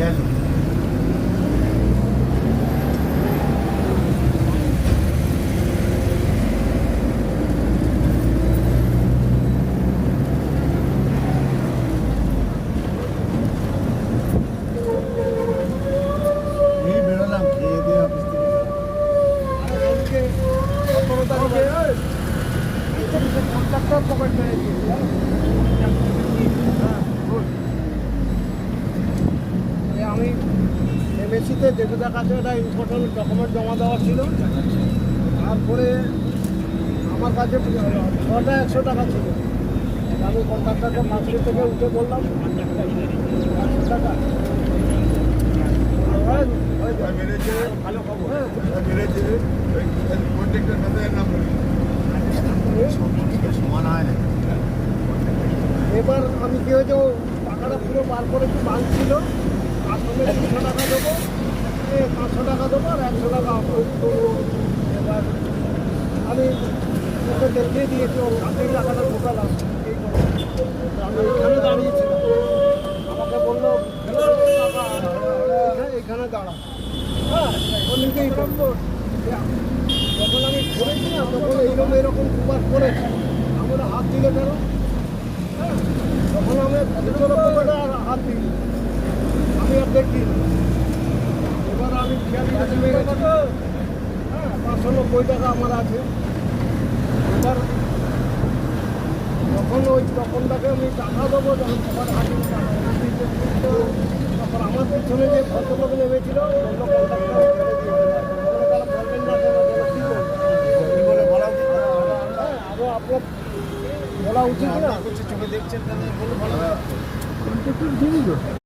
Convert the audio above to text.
গেল। এই বেরোলাম খেয়ে দিয়ে অফিস থেকে। আমি এমএসিতে যেটার কাছে একটা ইম্পর্টেন্ট ডকুমেন্ট জমা দেওয়া ছিল, তারপরে আমার কাছে 100 টাকা ছিল। আমি কন্ট্রাক্টরকে মাসুরি থেকে উঠে বললাম 100 টাকা ভালো খবর। সমান হয় না। এবার আমি কি হয়েছে, টাকাটা পুরো বার করে একটু বাল ছিল, তার সঙ্গে 200 টাকা দেবো, 500 টাকা দেবো আর 100 টাকা। এবার আমি ওকে দেখিয়ে দিয়েছি, ও হাতের টাকাটা ঢোকালাম। আমি এখানে দাঁড়িয়েছিলাম, আমাকে বললো এখানে দাঁড়া। হ্যাঁ, ও নিজেই বললো। যখন আমি করেছিলাম তখন এরকম দুবার করেছি, আমার হাত দিলে কেন? হ্যাঁ, তখন আমি আর হাত দিই, আমি আর দেখি। এবার আমি খেয়াল করে গেছি, হ্যাঁ 590 টাকা আমার আছে। এবার যখন ওই তখনটাকে আমি টাকা দেবো, যখন সবার হাতে তারপর আমার পিছনে যে ভদ্রলোক নেমেছিল আপনার বলা উচিত না, চোখে দেখছেন বলে ভালো।